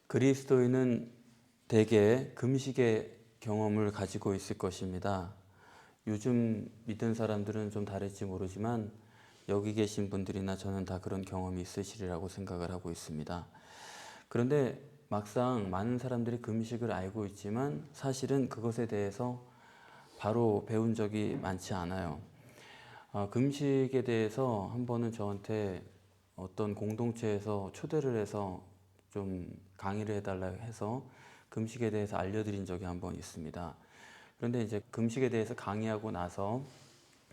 그리스도인은 대개 금식의 경험을 가지고 있을 것입니다. 요즘 믿은 사람들은 좀 다를지 모르지만 여기 계신 분들이나 저는 다 그런 경험이 있으시리라고 생각을 하고 있습니다. 그런데 막상 많은 사람들이 금식을 알고 있지만 사실은 그것에 대해서 바로 배운 적이 많지 않아요. 금식에 대해서 한 번은 저한테 어떤 공동체에서 초대를 해서 좀 강의를 해달라고 해서 금식에 대해서 알려드린 적이 한 번 있습니다. 그런데 이제 금식에 대해서 강의하고 나서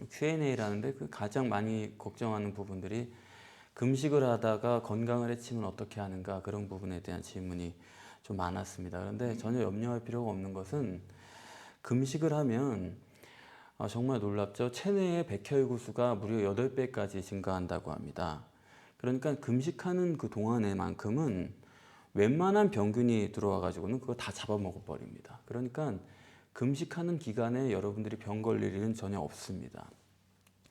Q&A를 하는데 그 가장 많이 걱정하는 부분들이 금식을 하다가 건강을 해치면 어떻게 하는가, 그런 부분에 대한 질문이 좀 많았습니다. 그런데 전혀 염려할 필요가 없는 것은 금식을 하면 정말 놀랍죠. 체내의 백혈구수가 무려 8배까지 증가한다고 합니다. 그러니까 금식하는 그 동안에만큼은 웬만한 병균이 들어와 가지고는 그거 다 잡아먹어 버립니다. 그러니까 금식하는 기간에 여러분들이 병 걸릴 일은 전혀 없습니다.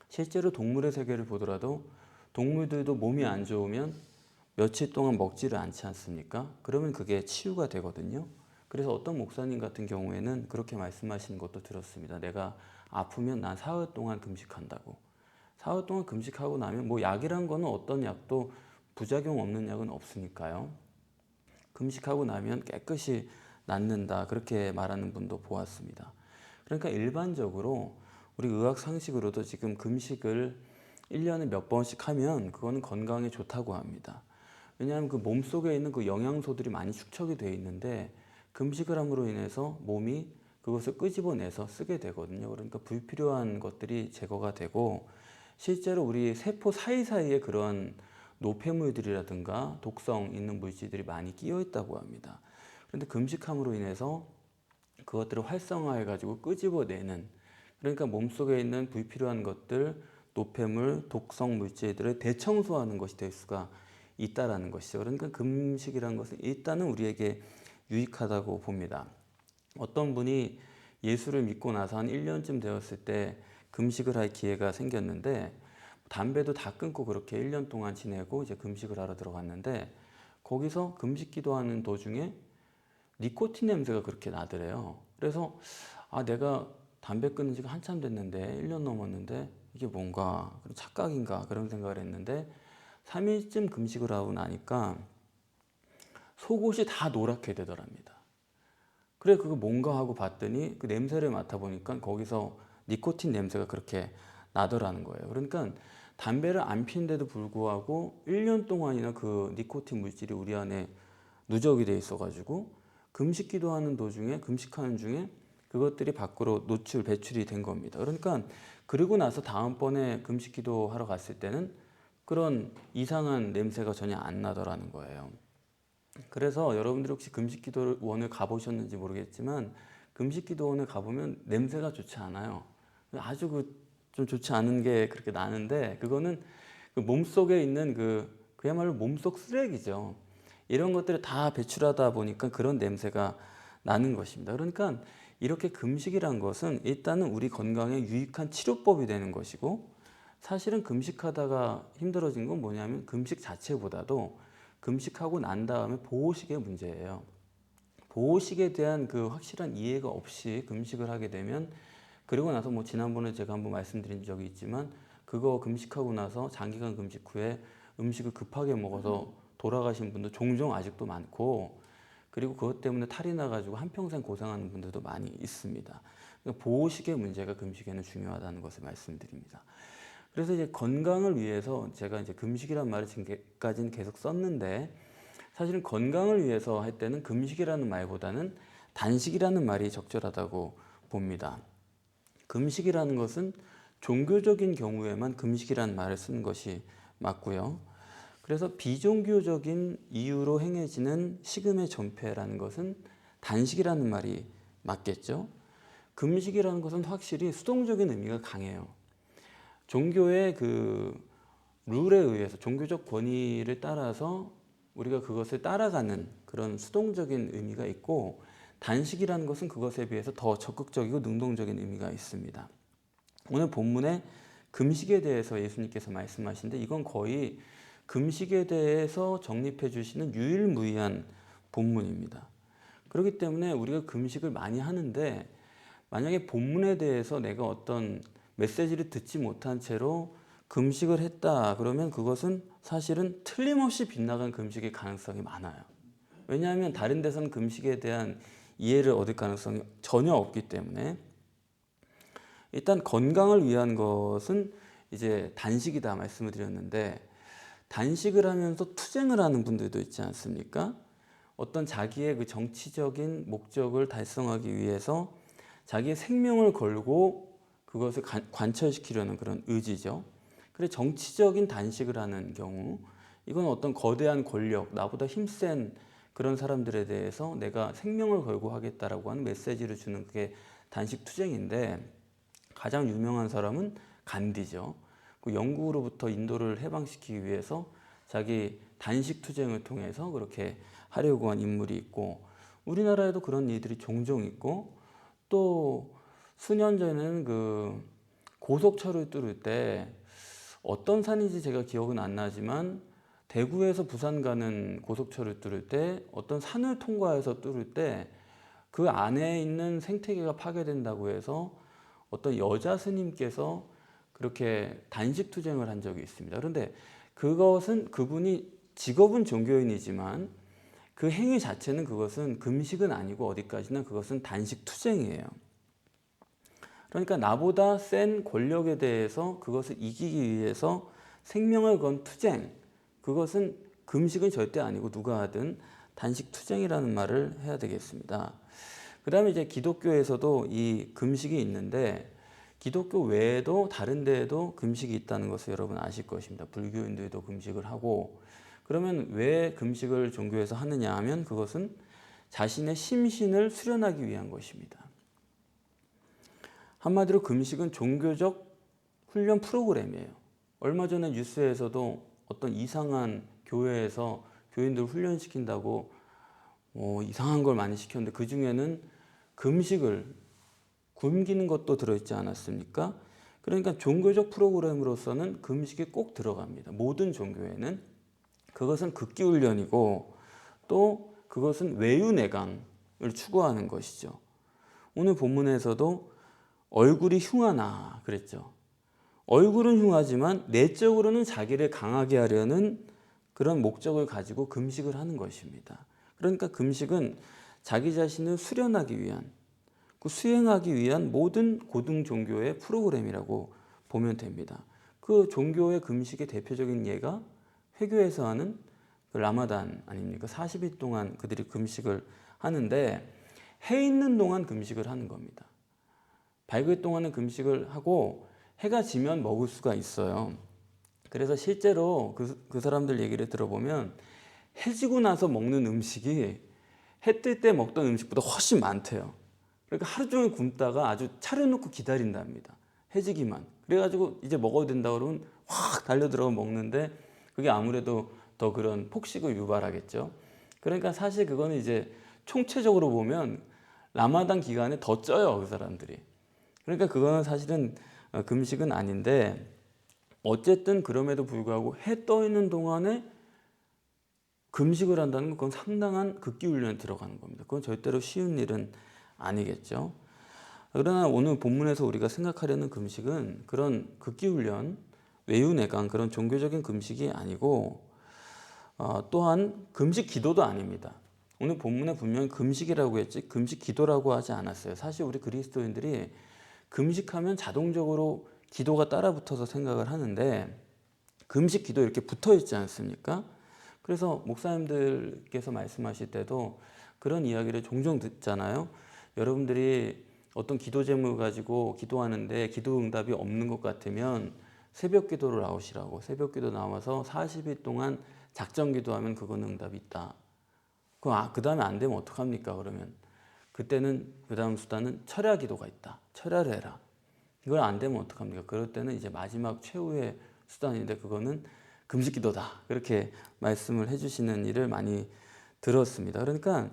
실제로 동물의 세계를 보더라도 동물들도 몸이 안 좋으면 며칠 동안 먹지를 않지 않습니까? 그러면 그게 치유가 되거든요. 그래서 어떤 목사님 같은 경우에는 그렇게 말씀하시는 것도 들었습니다. 내가 아프면 난 사흘 동안 금식한다고. 사흘 동안 금식하고 나면 뭐 약이란 거는 어떤 약도 부작용 없는 약은 없으니까요. 금식하고 나면 깨끗이 낫는다, 그렇게 말하는 분도 보았습니다. 그러니까 일반적으로 우리 의학 상식으로도 지금 금식을 1년에 몇 번씩 하면 그거는 건강에 좋다고 합니다. 왜냐하면 그 몸속에 있는 그 영양소들이 많이 축적이 되어 있는데 금식을 함으로 인해서 몸이 그것을 끄집어내서 쓰게 되거든요. 그러니까 불필요한 것들이 제거가 되고 실제로 우리 세포 사이사이에 그런 노폐물들이라든가 독성 있는 물질들이 많이 끼어 있다고 합니다. 그런데 금식함으로 인해서 그것들을 활성화해 가지고 끄집어내는, 그러니까 몸속에 있는 불필요한 것들, 노폐물, 독성 물질들을 대청소하는 것이 될 수가 있다라는 것이죠. 그러니까 금식이라는 것은 일단은 우리에게 유익하다고 봅니다. 어떤 분이 예수를 믿고 나서 한 1년쯤 되었을 때 금식을 할 기회가 생겼는데 담배도 다 끊고 그렇게 1년 동안 지내고 이제 금식을 하러 들어갔는데 거기서 금식 기도하는 도중에 니코틴 냄새가 그렇게 나더래요. 그래서 내가 담배 끊은 지가 한참 됐는데 1년 넘었는데 이게 뭔가 착각인가 그런 생각을 했는데 3일쯤 금식을 하고 나니까 속옷이 다 노랗게 되더랍니다. 그래 그거 뭔가 하고 봤더니 그 냄새를 맡아보니까 거기서 니코틴 냄새가 그렇게 나더라는 거예요. 그러니까 담배를 안 피는데도 불구하고 1년 동안이나 그 니코틴 물질이 우리 안에 누적이 돼 있어가지고 금식 기도하는 도중에, 금식하는 중에 그것들이 밖으로 배출이 된 겁니다. 그러니까 그리고 나서 다음번에 금식 기도하러 갔을 때는 그런 이상한 냄새가 전혀 안 나더라는 거예요. 그래서 여러분들이 혹시 금식기도원을 가보셨는지 모르겠지만 금식기도원을 가보면 냄새가 좋지 않아요. 아주 좀 좋지 않은 게 그렇게 나는데 그거는 그 몸속에 있는 그야말로 몸속 쓰레기죠. 이런 것들을 다 배출하다 보니까 그런 냄새가 나는 것입니다. 그러니까 이렇게 금식이란 것은 일단은 우리 건강에 유익한 치료법이 되는 것이고, 사실은 금식하다가 힘들어진 건 뭐냐면 금식 자체보다도 금식하고 난 다음에 보호식의 문제예요. 보호식에 대한 그 확실한 이해가 없이 금식을 하게 되면, 그리고 나서 뭐 지난번에 제가 한번 말씀드린 적이 있지만 그거 금식하고 나서 장기간 금식 후에 음식을 급하게 먹어서 돌아가신 분도 종종 아직도 많고, 그리고 그것 때문에 탈이 나가지고 한평생 고생하는 분들도 많이 있습니다. 그러니까 보호식의 문제가 금식에는 중요하다는 것을 말씀드립니다. 그래서 이제 건강을 위해서 제가 이제 금식이란 말을 지금까지는 계속 썼는데, 사실은 건강을 위해서 할 때는 금식이라는 말보다는 단식이라는 말이 적절하다고 봅니다. 금식이라는 것은 종교적인 경우에만 금식이라는 말을 쓰는 것이 맞고요. 그래서 비종교적인 이유로 행해지는 식음의 전폐라는 것은 단식이라는 말이 맞겠죠. 금식이라는 것은 확실히 수동적인 의미가 강해요. 종교의 그 룰에 의해서, 종교적 권위를 따라서 우리가 그것을 따라가는 그런 수동적인 의미가 있고, 단식이라는 것은 그것에 비해서 더 적극적이고 능동적인 의미가 있습니다. 오늘 본문에 금식에 대해서 예수님께서 말씀하시는데 이건 거의 금식에 대해서 정립해 주시는 유일무이한 본문입니다. 그렇기 때문에 우리가 금식을 많이 하는데 만약에 본문에 대해서 내가 어떤 메시지를 듣지 못한 채로 금식을 했다 그러면 그것은 사실은 틀림없이 빗나간 금식의 가능성이 많아요. 왜냐하면 다른 데서는 금식에 대한 이해를 얻을 가능성이 전혀 없기 때문에 일단 건강을 위한 것은 이제 단식이다 말씀을 드렸는데 단식을 하면서 투쟁을 하는 분들도 있지 않습니까? 어떤 자기의 그 정치적인 목적을 달성하기 위해서 자기의 생명을 걸고 그것을 관철시키려는 그런 의지죠. 그래서 정치적인 단식을 하는 경우 이건 어떤 거대한 권력, 나보다 힘센 그런 사람들에 대해서 내가 생명을 걸고 하겠다라고 하는 메시지를 주는 그게 단식 투쟁인데 가장 유명한 사람은 간디죠. 그 영국으로부터 인도를 해방시키기 위해서 자기 단식 투쟁을 통해서 그렇게 하려고 한 인물이 있고 우리나라에도 그런 일들이 종종 있고 또 수년 전에는 그 고속철을 뚫을 때 어떤 산인지 제가 기억은 안 나지만 대구에서 부산 가는 고속철을 뚫을 때 어떤 산을 통과해서 뚫을 때 그 안에 있는 생태계가 파괴된다고 해서 어떤 여자 스님께서 그렇게 단식 투쟁을 한 적이 있습니다. 그런데 그것은 그분이 직업은 종교인이지만 그 행위 자체는 그것은 금식은 아니고 어디까지나 그것은 단식 투쟁이에요. 그러니까 나보다 센 권력에 대해서 그것을 이기기 위해서 생명을 건 투쟁, 그것은 금식은 절대 아니고 누가 하든 단식 투쟁이라는 말을 해야 되겠습니다. 그 다음에 이제 기독교에서도 이 금식이 있는데 기독교 외에도 다른 데에도 금식이 있다는 것을 여러분 아실 것입니다. 불교인들도 금식을 하고 그러면 왜 금식을 종교에서 하느냐 하면 그것은 자신의 심신을 수련하기 위한 것입니다. 한마디로 금식은 종교적 훈련 프로그램이에요. 얼마 전에 뉴스에서도 어떤 이상한 교회에서 교인들 훈련시킨다고 이상한 걸 많이 시켰는데 그 중에는 금식을 굶기는 것도 들어있지 않았습니까? 그러니까 종교적 프로그램으로서는 금식이 꼭 들어갑니다. 모든 종교에는. 그것은 극기훈련이고 또 그것은 외유내강을 추구하는 것이죠. 오늘 본문에서도 얼굴이 흉하나 그랬죠. 얼굴은 흉하지만 내적으로는 자기를 강하게 하려는 그런 목적을 가지고 금식을 하는 것입니다. 그러니까 금식은 자기 자신을 수련하기 위한, 수행하기 위한 모든 고등 종교의 프로그램이라고 보면 됩니다. 그 종교의 금식의 대표적인 예가 회교에서 하는 그 라마단 아닙니까? 40일 동안 그들이 금식을 하는데 해 있는 동안 금식을 하는 겁니다. 밝을 동안은 금식을 하고 해가 지면 먹을 수가 있어요. 그래서 실제로 그 사람들 얘기를 들어보면 해 지고 나서 먹는 음식이 해 뜰 때 먹던 음식보다 훨씬 많대요. 그러니까 하루 종일 굶다가 아주 차려놓고 기다린답니다. 해지기만. 그래가지고 이제 먹어야 된다 그러면 확 달려들어가 먹는데 그게 아무래도 더 그런 폭식을 유발하겠죠. 그러니까 사실 그거는 이제 총체적으로 보면 라마단 기간에 더 쪄요, 그 사람들이. 그러니까 그거는 사실은 금식은 아닌데 어쨌든 그럼에도 불구하고 해 떠 있는 동안에 금식을 한다는 건 그건 상당한 극기훈련에 들어가는 겁니다. 그건 절대로 쉬운 일은 아니겠죠. 그러나 오늘 본문에서 우리가 생각하려는 금식은 그런 극기훈련, 외유내강 그런 종교적인 금식이 아니고 또한 금식 기도도 아닙니다. 오늘 본문에 분명히 금식이라고 했지 금식 기도라고 하지 않았어요. 사실 우리 그리스도인들이 금식하면 자동적으로 기도가 따라붙어서 생각을 하는데 금식 기도 이렇게 붙어 있지 않습니까? 그래서 목사님들께서 말씀하실 때도 그런 이야기를 종종 듣잖아요. 여러분들이 어떤 기도 제목을 가지고 기도하는데 기도 응답이 없는 것 같으면 새벽 기도를 나오시라고. 새벽 기도 나와서 40일 동안 작정 기도하면 그건 응답이 있다. 그 다음에 안 되면 어떡합니까? 그러면 그때는 그 다음 수단은 철야 기도가 있다. 철야를 해라. 이걸 안 되면 어떡합니까? 그럴 때는 이제 마지막 최후의 수단인데 그거는 금식 기도다. 그렇게 말씀을 해주시는 일을 많이 들었습니다. 그러니까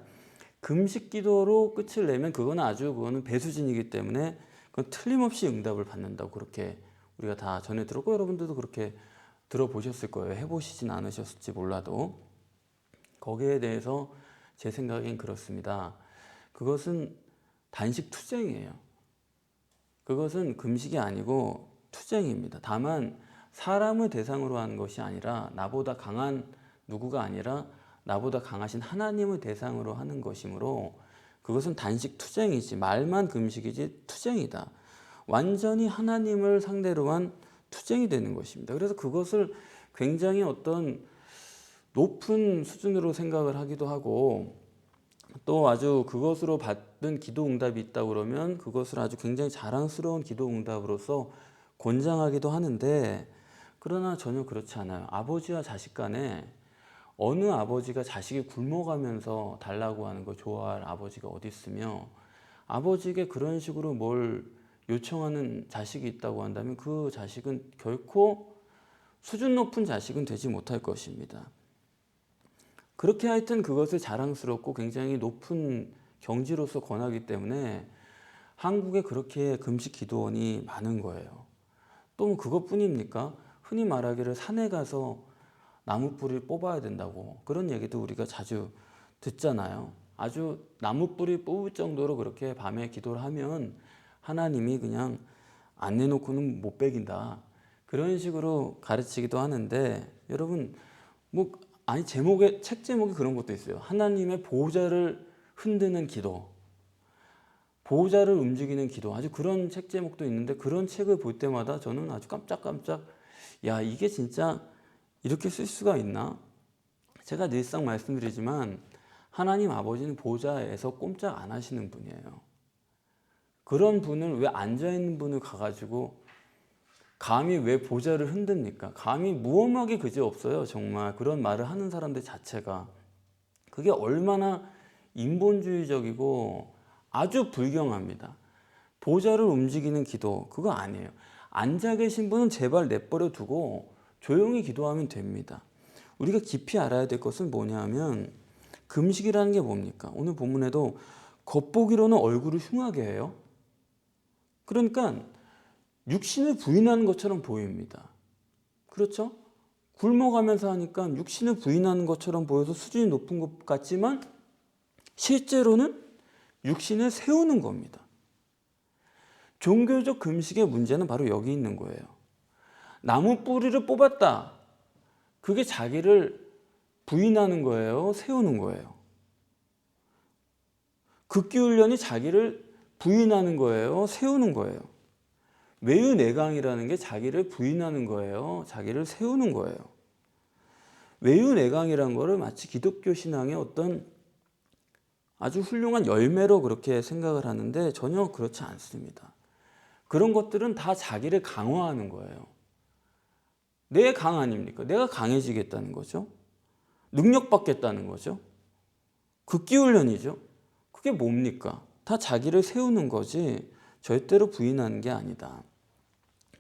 금식 기도로 끝을 내면 그거는 배수진이기 때문에 그건 틀림없이 응답을 받는다고 그렇게 우리가 다 전해 들었고 여러분들도 그렇게 들어보셨을 거예요. 해보시진 않으셨을지 몰라도 거기에 대해서 제 생각엔 그렇습니다. 그것은 단식 투쟁이에요. 그것은 금식이 아니고 투쟁입니다. 다만 사람을 대상으로 하는 것이 아니라 나보다 강한 누구가 아니라 나보다 강하신 하나님을 대상으로 하는 것이므로 그것은 단식 투쟁이지 말만 금식이지 투쟁이다. 완전히 하나님을 상대로 한 투쟁이 되는 것입니다. 그래서 그것을 굉장히 어떤 높은 수준으로 생각을 하기도 하고 또 아주 그것으로 받은 기도 응답이 있다고 그러면 그것을 아주 굉장히 자랑스러운 기도 응답으로서 권장하기도 하는데 그러나 전혀 그렇지 않아요. 아버지와 자식 간에 어느 아버지가 자식이 굶어가면서 달라고 하는 걸 좋아할 아버지가 어디 있으며 아버지에게 그런 식으로 뭘 요청하는 자식이 있다고 한다면 그 자식은 결코 수준 높은 자식은 되지 못할 것입니다. 그렇게 하여튼 그것을 자랑스럽고 굉장히 높은 경지로서 권하기 때문에 한국에 그렇게 금식 기도원이 많은 거예요. 또 그것뿐입니까? 흔히 말하기를 산에 가서 나무 뿌리를 뽑아야 된다고 그런 얘기도 우리가 자주 듣잖아요. 아주 나무 뿌리 뽑을 정도로 그렇게 밤에 기도를 하면 하나님이 그냥 안 내놓고는 못 베긴다. 그런 식으로 가르치기도 하는데 여러분 아니 책 제목이 그런 것도 있어요. 하나님의 보호자를 흔드는 기도, 보호자를 움직이는 기도, 아주 그런 책 제목도 있는데 그런 책을 볼 때마다 저는 아주 깜짝깜짝 야 이게 진짜 이렇게 쓸 수가 있나? 제가 늘상 말씀드리지만 하나님 아버지는 보호자에서 꼼짝 안 하시는 분이에요. 그런 분을 왜 앉아있는 분을 가가지고 감히 왜 보좌를 흔듭니까? 감히 무엄하게 그지없어요. 정말 그런 말을 하는 사람들 자체가. 그게 얼마나 인본주의적이고 아주 불경합니다. 보좌를 움직이는 기도 그거 아니에요. 앉아 계신 분은 제발 내버려 두고 조용히 기도하면 됩니다. 우리가 깊이 알아야 될 것은 뭐냐면 금식이라는 게 뭡니까? 오늘 본문에도 겉보기로는 얼굴을 흉하게 해요. 그러니까 육신을 부인하는 것처럼 보입니다. 그렇죠? 굶어가면서 하니까 육신을 부인하는 것처럼 보여서 수준이 높은 것 같지만 실제로는 육신을 세우는 겁니다. 종교적 금식의 문제는 바로 여기 있는 거예요. 나무 뿌리를 뽑았다. 그게 자기를 부인하는 거예요? 세우는 거예요? 극기훈련이 자기를 부인하는 거예요? 세우는 거예요? 외유내강이라는 게 자기를 부인하는 거예요? 자기를 세우는 거예요? 외유내강이라는 거를 마치 기독교 신앙의 어떤 아주 훌륭한 열매로 그렇게 생각을 하는데 전혀 그렇지 않습니다. 그런 것들은 다 자기를 강화하는 거예요. 내 강 아닙니까? 내가 강해지겠다는 거죠. 능력받겠다는 거죠. 극기훈련이죠. 그게 뭡니까? 다 자기를 세우는 거지 절대로 부인하는 게 아니다.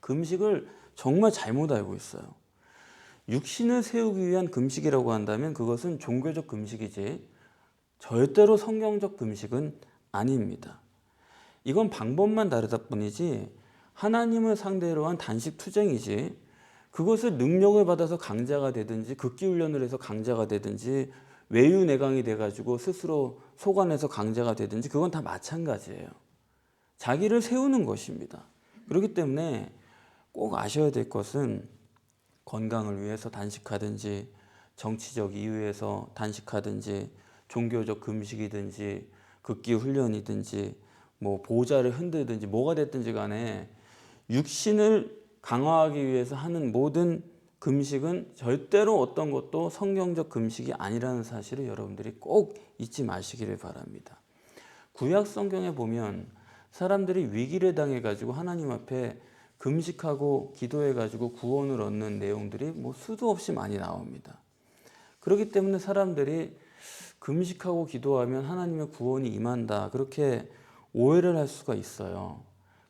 금식을 정말 잘못 알고 있어요. 육신을 세우기 위한 금식이라고 한다면 그것은 종교적 금식이지 절대로 성경적 금식은 아닙니다. 이건 방법만 다르다 뿐이지 하나님을 상대로 한 단식 투쟁이지 그것을 능력을 받아서 강자가 되든지 극기훈련을 해서 강자가 되든지 외유내강이 돼가지고 스스로 속아내서 강자가 되든지 그건 다 마찬가지예요. 자기를 세우는 것입니다. 그렇기 때문에 꼭 아셔야 될 것은 건강을 위해서 단식하든지 정치적 이유에서 단식하든지 종교적 금식이든지 극기훈련이든지 보호자를 흔들든지 뭐가 됐든지 간에 육신을 강화하기 위해서 하는 모든 금식은 절대로 어떤 것도 성경적 금식이 아니라는 사실을 여러분들이 꼭 잊지 마시기를 바랍니다. 구약 성경에 보면 사람들이 위기를 당해가지고 하나님 앞에 금식하고 기도해가지고 구원을 얻는 내용들이 수도 없이 많이 나옵니다. 그렇기 때문에 사람들이 금식하고 기도하면 하나님의 구원이 임한다 그렇게 오해를 할 수가 있어요.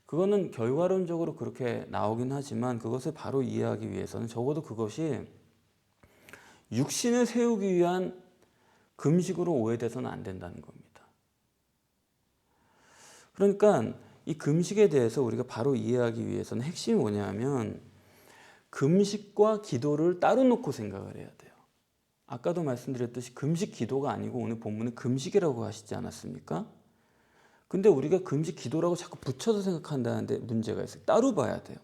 그거는 결과론적으로 그렇게 나오긴 하지만 그것을 바로 이해하기 위해서는 적어도 그것이 육신을 세우기 위한 금식으로 오해돼서는 안 된다는 겁니다. 그러니까 이 금식에 대해서 우리가 바로 이해하기 위해서는 핵심이 뭐냐면 금식과 기도를 따로 놓고 생각을 해야 돼요. 아까도 말씀드렸듯이 금식 기도가 아니고 오늘 본문은 금식이라고 하시지 않았습니까? 근데 우리가 금식 기도라고 자꾸 붙여서 생각한다는데 문제가 있어요. 따로 봐야 돼요.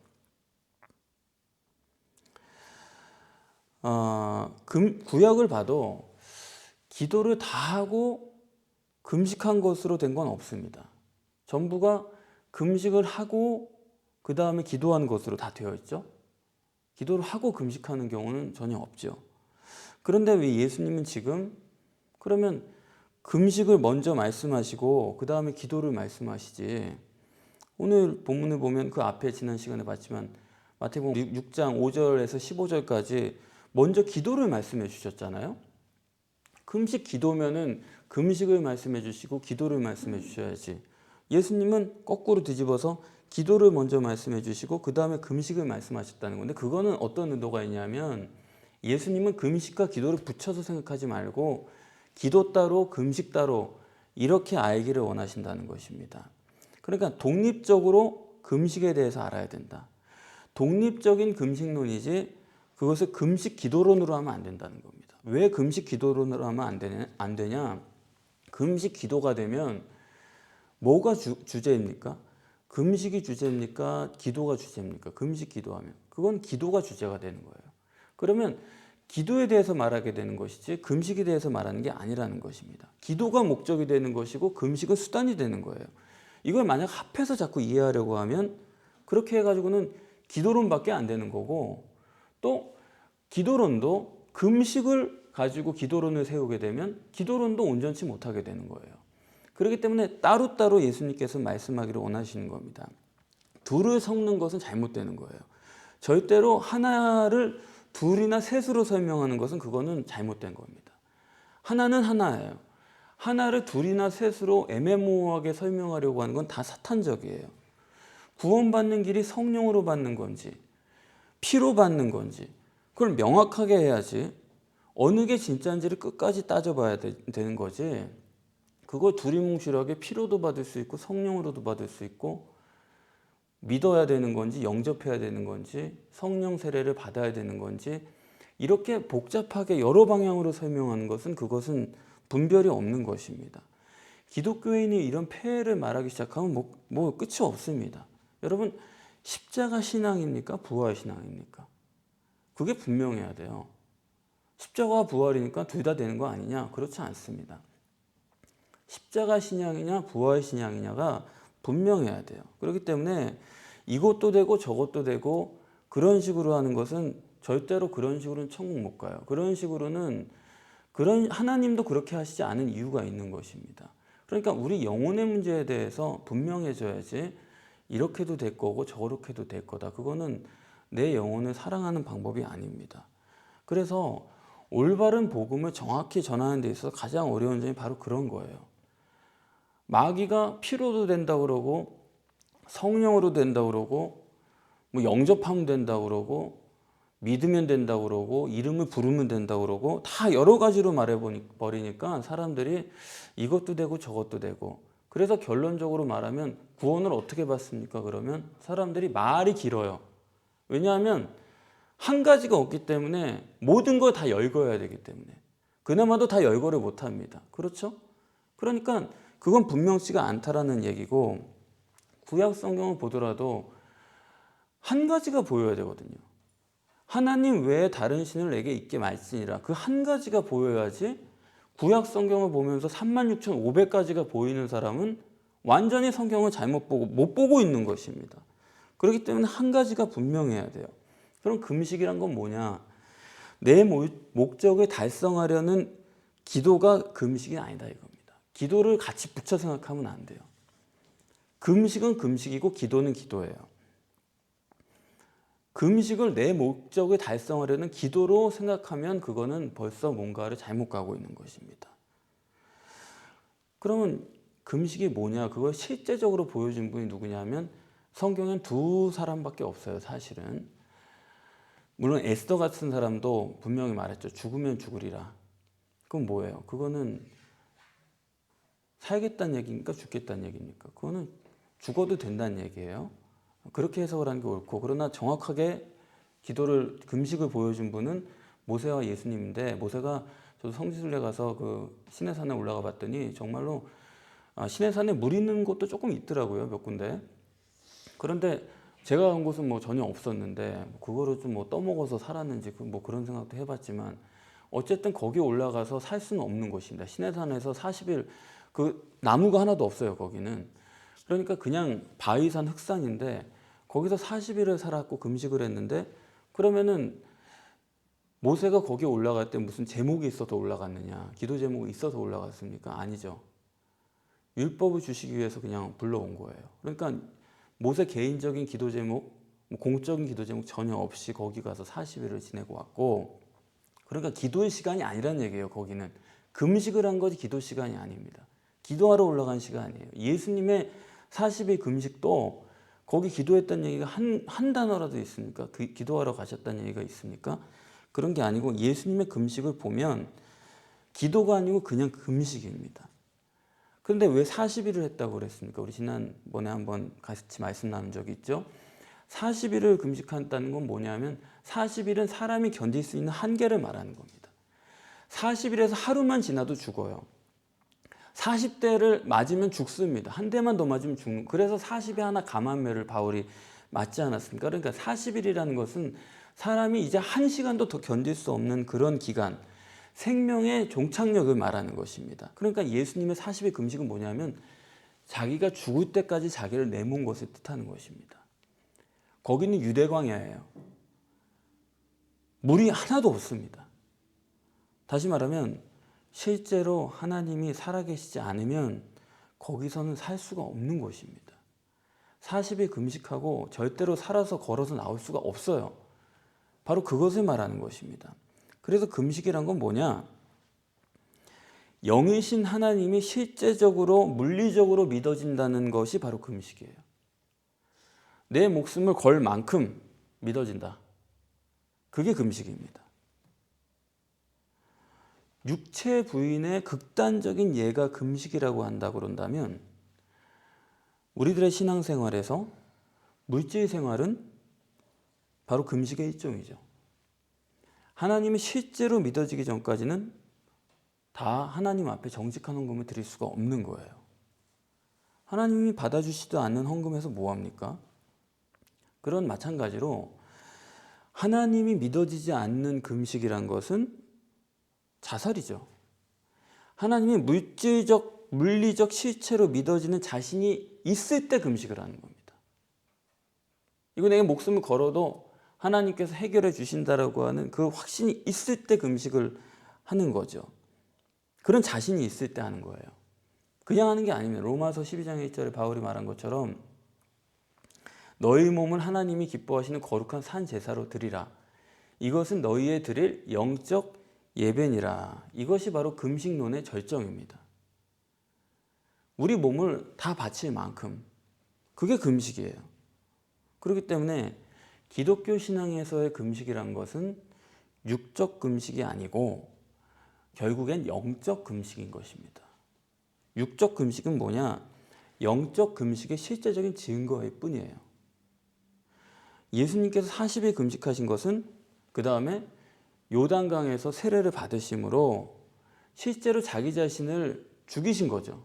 구약을 봐도 기도를 다 하고 금식한 것으로 된 건 없습니다. 전부가 금식을 하고 그 다음에 기도하는 것으로 다 되어 있죠. 기도를 하고 금식하는 경우는 전혀 없죠. 그런데 왜 예수님은 지금 그러면 금식을 먼저 말씀하시고 그 다음에 기도를 말씀하시지, 오늘 본문을 보면 그 앞에 지난 시간에 봤지만 마태복음 6장 5절에서 15절까지 먼저 기도를 말씀해 주셨잖아요. 금식 기도면은 금식을 말씀해 주시고 기도를 말씀해 주셔야지, 예수님은 거꾸로 뒤집어서 기도를 먼저 말씀해 주시고 그 다음에 금식을 말씀하셨다는 건데, 그거는 어떤 의도가 있냐면 예수님은 금식과 기도를 붙여서 생각하지 말고 기도 따로 금식 따로 이렇게 알기를 원하신다는 것입니다. 그러니까 독립적으로 금식에 대해서 알아야 된다. 독립적인 금식론이지 그것을 금식 기도론으로 하면 안 된다는 겁니다. 왜 금식 기도론으로 하면 안 되냐? 금식 기도가 되면 뭐가 주제입니까? 금식이 주제입니까? 기도가 주제입니까? 금식 기도하면 그건 기도가 주제가 되는 거예요. 그러면 기도에 대해서 말하게 되는 것이지 금식에 대해서 말하는 게 아니라는 것입니다. 기도가 목적이 되는 것이고 금식은 수단이 되는 거예요. 이걸 만약 합해서 자꾸 이해하려고 하면 그렇게 해가지고는 기도론밖에 안 되는 거고, 또 기도론도 금식을 가지고 기도론을 세우게 되면 기도론도 온전치 못하게 되는 거예요. 그렇기 때문에 따로따로 예수님께서 말씀하기를 원하시는 겁니다. 둘을 섞는 것은 잘못되는 거예요. 절대로 하나를 둘이나 셋으로 설명하는 것은 그거는 잘못된 겁니다. 하나는 하나예요. 하나를 둘이나 셋으로 애매모호하게 설명하려고 하는 건 다 사탄적이에요. 구원받는 길이 성령으로 받는 건지 피로 받는 건지 그걸 명확하게 해야지, 어느 게 진짜인지를 끝까지 따져봐야 되는 거지, 그걸 두리뭉실하게 피로도 받을 수 있고 성령으로도 받을 수 있고 믿어야 되는 건지 영접해야 되는 건지 성령 세례를 받아야 되는 건지 이렇게 복잡하게 여러 방향으로 설명하는 것은 그것은 분별이 없는 것입니다. 기독교인이 이런 폐해를 말하기 시작하면 뭐 끝이 없습니다. 여러분, 십자가 신앙입니까? 부활 신앙입니까? 그게 분명해야 돼요. 십자가와 부활이니까 둘 다 되는 거 아니냐? 그렇지 않습니다. 십자가 신앙이냐 부활 신앙이냐가 분명해야 돼요. 그렇기 때문에 이것도 되고 저것도 되고 그런 식으로 하는 것은 절대로 그런 식으로는 천국 못 가요. 그런 식으로는 하나님도 그렇게 하시지 않은 이유가 있는 것입니다. 그러니까 우리 영혼의 문제에 대해서 분명해져야지 이렇게도 될 거고 저렇게도 될 거다. 그거는 내 영혼을 사랑하는 방법이 아닙니다. 그래서 올바른 복음을 정확히 전하는 데 있어서 가장 어려운 점이 바로 그런 거예요. 마귀가 피로도 된다고 그러고 성령으로 된다고 그러고 뭐 영접하면 된다고 그러고 믿으면 된다고 그러고 이름을 부르면 된다고 그러고 다 여러 가지로 말해버리니까 사람들이 이것도 되고 저것도 되고, 그래서 결론적으로 말하면 구원을 어떻게 받습니까? 그러면 사람들이 말이 길어요. 왜냐하면 한 가지가 없기 때문에 모든 걸 다 열거해야 되기 때문에 그나마도 다 열거를 못합니다. 그렇죠? 그러니까 그건 분명치가 않다라는 얘기고, 구약 성경을 보더라도 한 가지가 보여야 되거든요. 하나님 외에 다른 신을 내게 있게 말지니라, 그 한 가지가 보여야지. 구약 성경을 보면서 36,500가지가 보이는 사람은 완전히 성경을 잘못 보고 못 보고 있는 것입니다. 그렇기 때문에 한 가지가 분명해야 돼요. 그럼 금식이란 건 뭐냐? 내 목적을 달성하려는 기도가 금식이 아니다 이겁니다. 기도를 같이 붙여 생각하면 안 돼요. 금식은 금식이고 기도는 기도예요. 금식을 내 목적을 달성하려는 기도로 생각하면 그거는 벌써 뭔가를 잘못 가고 있는 것입니다. 그러면 금식이 뭐냐? 그걸 실제적으로 보여준 분이 누구냐면 성경엔 두 사람밖에 없어요, 사실은. 물론 에스더 같은 사람도 분명히 말했죠. 죽으면 죽으리라. 그건 뭐예요? 그거는 살겠다는 얘기입니까? 죽겠다는 얘기입니까? 그거는 죽어도 된다는 얘기예요. 그렇게 해석을 하는 게 옳고, 그러나 정확하게 금식을 보여준 분은 모세와 예수님인데, 모세가 저도 성지순례 가서 그 시내산에 올라가 봤더니 정말로 시내산에 물 있는 곳도 조금 있더라고요, 몇 군데. 그런데 제가 간 곳은 뭐 전혀 없었는데 그거를 좀 뭐 떠먹어서 살았는지 뭐 그런 생각도 해봤지만, 어쨌든 거기 올라가서 살 수는 없는 곳입니다. 시내산에서 40일 그 나무가 하나도 없어요, 거기는. 그러니까 그냥 바위산 흑산인데 거기서 40일을 살았고 금식을 했는데, 그러면은 모세가 거기 올라갈 때 무슨 제목이 있어서 올라갔느냐, 기도 제목이 있어서 올라갔습니까? 아니죠. 율법을 주시기 위해서 그냥 불러온 거예요. 그러니까 모세 개인적인 기도 제목, 공적인 기도 제목 전혀 없이 거기 가서 40일을 지내고 왔고, 그러니까 기도의 시간이 아니란 얘기예요. 거기는 금식을 한 거지 기도 시간이 아닙니다. 기도하러 올라간 시간이에요. 예수님의 40일 금식도 거기 기도했다는 얘기가 한 단어라도 있습니까? 그 기도하러 가셨다는 얘기가 있습니까? 그런 게 아니고, 예수님의 금식을 보면 기도가 아니고 그냥 금식입니다. 그런데 왜 40일을 했다고 그랬습니까? 우리 지난번에 한번 같이 말씀 나눈 적이 있죠. 40일을 금식한다는 건 뭐냐면, 40일은 사람이 견딜 수 있는 한계를 말하는 겁니다. 40일에서 하루만 지나도 죽어요. 40대를 맞으면 죽습니다. 한 대만 더 맞으면 죽는. 그래서 40에 하나 감한매를 바울이 맞지 않았습니까? 그러니까 40일이라는 것은 사람이 이제 한 시간도 더 견딜 수 없는 그런 기간, 생명의 종착역을 말하는 것입니다. 그러니까 예수님의 40일 금식은 뭐냐면, 자기가 죽을 때까지 자기를 내몬 것을 뜻하는 것입니다. 거기는 유대 광야예요. 물이 하나도 없습니다. 다시 말하면 실제로 하나님이 살아계시지 않으면 거기서는 살 수가 없는 곳입니다. 40일 금식하고 절대로 살아서 걸어서 나올 수가 없어요. 바로 그것을 말하는 것입니다. 그래서 금식이란 건 뭐냐? 영이신 하나님이 실제적으로 물리적으로 믿어진다는 것이 바로 금식이에요. 내 목숨을 걸 만큼 믿어진다. 그게 금식입니다. 육체 부인의 극단적인 예가 금식이라고 한다고 그런다면, 우리들의 신앙생활에서 물질 생활은 바로 금식의 일종이죠. 하나님이 실제로 믿어지기 전까지는 다 하나님 앞에 정직한 헌금을 드릴 수가 없는 거예요. 하나님이 받아주시지도 않는 헌금에서 뭐합니까? 그런 마찬가지로 하나님이 믿어지지 않는 금식이란 것은 자살이죠. 하나님이 물리적 실체로 믿어지는 자신이 있을 때 금식을 하는 겁니다. 이거 내가 목숨을 걸어도 하나님께서 해결해 주신다라고 하는 그 확신이 있을 때 금식을 하는 거죠. 그런 자신이 있을 때 하는 거예요. 그냥 하는 게 아닙니다. 로마서 12장 1절에 바울이 말한 것처럼 너희 몸을 하나님이 기뻐하시는 거룩한 산 제사로 드리라. 이것은 너희의 드릴 영적 예배니라. 이것이 바로 금식론의 절정입니다. 우리 몸을 다 바칠 만큼, 그게 금식이에요. 그렇기 때문에 기독교 신앙에서의 금식이란 것은 육적 금식이 아니고 결국엔 영적 금식인 것입니다. 육적 금식은 뭐냐? 영적 금식의 실제적인 증거일 뿐이에요. 예수님께서 40일 금식하신 것은 그 다음에 요단강에서 세례를 받으심으로 실제로 자기 자신을 죽이신 거죠.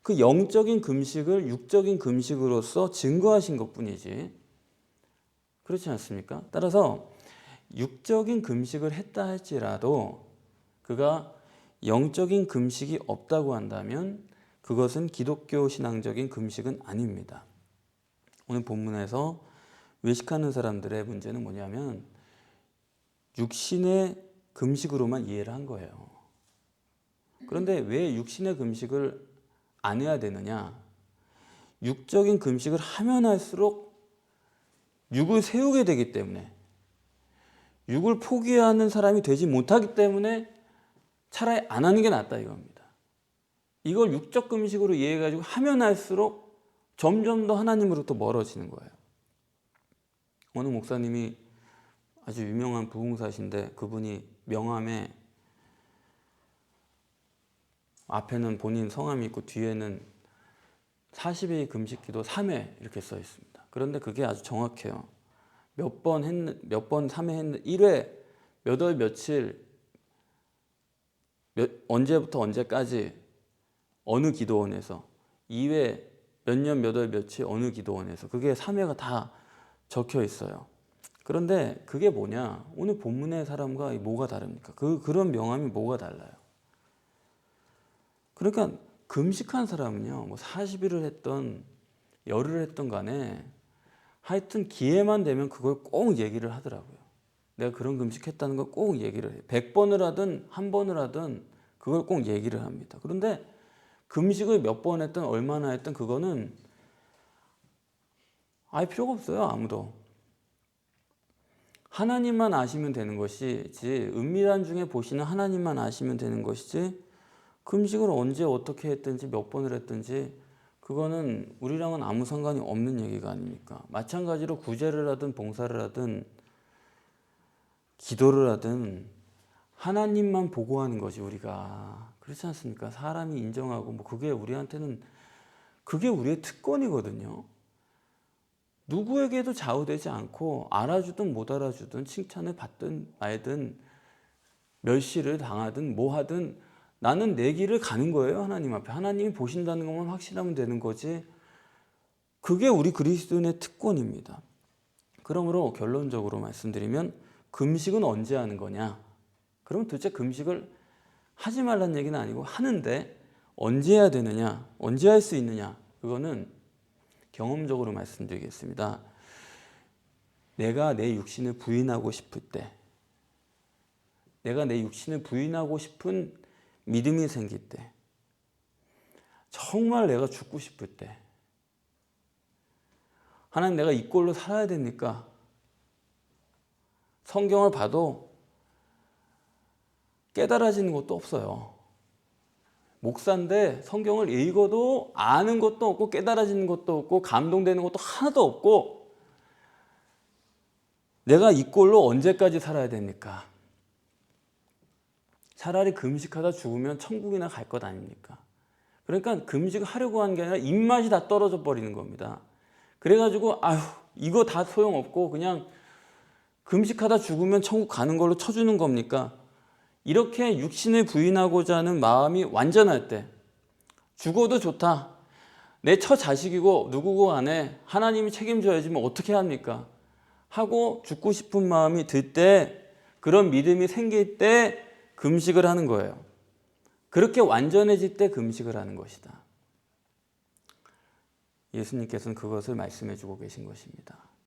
그 영적인 금식을 육적인 금식으로서 증거하신 것뿐이지, 그렇지 않습니까? 따라서 육적인 금식을 했다 할지라도 그가 영적인 금식이 없다고 한다면 그것은 기독교 신앙적인 금식은 아닙니다. 오늘 본문에서 외식하는 사람들의 문제는 뭐냐면 육신의 금식으로만 이해를 한 거예요. 그런데 왜 육신의 금식을 안 해야 되느냐? 육적인 금식을 하면 할수록 육을 세우게 되기 때문에, 육을 포기하는 사람이 되지 못하기 때문에 차라리 안 하는 게 낫다 이겁니다. 이걸 육적 금식으로 이해해가지고 하면 할수록 점점 더 하나님으로부터 멀어지는 거예요. 어느 목사님이 아주 유명한 부흥사신데, 그분이 명함에 앞에는 본인 성함이 있고 뒤에는 40일 금식 기도 3회 이렇게 써 있습니다. 그런데 그게 아주 정확해요. 몇 번 3회 했는 1회 몇 월 며칠 언제부터 언제까지 어느 기도원에서 2회 몇 년 몇 월 며칠 어느 기도원에서 그게 3회가 다 적혀 있어요. 그런데 그게 뭐냐? 오늘 본문의 사람과 뭐가 다릅니까? 그런 명함이 뭐가 달라요? 그러니까 금식한 사람은요, 뭐 40일을 했던 열흘을 했던 간에 하여튼 기회만 되면 그걸 꼭 얘기를 하더라고요. 내가 그런 금식했다는 걸 꼭 얘기를 해요. 100번을 하든 한 번을 하든 그걸 꼭 얘기를 합니다. 그런데 금식을 몇 번 했든 얼마나 했든 그거는 알 필요가 없어요. 아무도. 하나님만 아시면 되는 것이지, 은밀한 중에 보시는 하나님만 아시면 되는 것이지, 금식을 언제 어떻게 했든지 몇 번을 했든지 그거는 우리랑은 아무 상관이 없는 얘기가 아닙니까? 마찬가지로 구제를 하든 봉사를 하든 기도를 하든 하나님만 보고하는 것이 우리가 그렇지 않습니까? 사람이 인정하고 뭐 그게 우리한테는 그게 우리의 특권이거든요. 누구에게도 좌우되지 않고 알아주든 못 알아주든 칭찬을 받든 말든 멸시를 당하든 뭐 하든 나는 내 길을 가는 거예요. 하나님 앞에. 하나님이 보신다는 것만 확실하면 되는 거지. 그게 우리 그리스도인의 특권입니다. 그러므로 결론적으로 말씀드리면 금식은 언제 하는 거냐? 그럼 도대체 금식을 하지 말라는 얘기는 아니고 하는데 언제 해야 되느냐? 언제 할 수 있느냐? 그거는 경험적으로 말씀드리겠습니다. 내가 내 육신을 부인하고 싶을 때, 내가 내 육신을 부인하고 싶은 믿음이 생길 때, 정말 내가 죽고 싶을 때, 하나님 내가 이 꼴로 살아야 됩니까? 성경을 봐도 깨달아지는 것도 없어요. 목사인데 성경을 읽어도 아는 것도 없고 깨달아지는 것도 없고 감동되는 것도 하나도 없고 내가 이 꼴로 언제까지 살아야 됩니까? 차라리 금식하다 죽으면 천국이나 갈 것 아닙니까? 그러니까 금식을 하려고 하는 게 아니라 입맛이 다 떨어져 버리는 겁니다. 그래가지고 아휴 이거 다 소용없고 그냥 금식하다 죽으면 천국 가는 걸로 쳐주는 겁니까? 이렇게 육신을 부인하고자 하는 마음이 완전할 때 죽어도 좋다. 내 처자식이고 누구고 간에 하나님이 책임져야지 뭐 어떻게 합니까? 하고 죽고 싶은 마음이 들 때 그런 믿음이 생길 때 금식을 하는 거예요. 그렇게 완전해질 때 금식을 하는 것이다. 예수님께서는 그것을 말씀해 주고 계신 것입니다.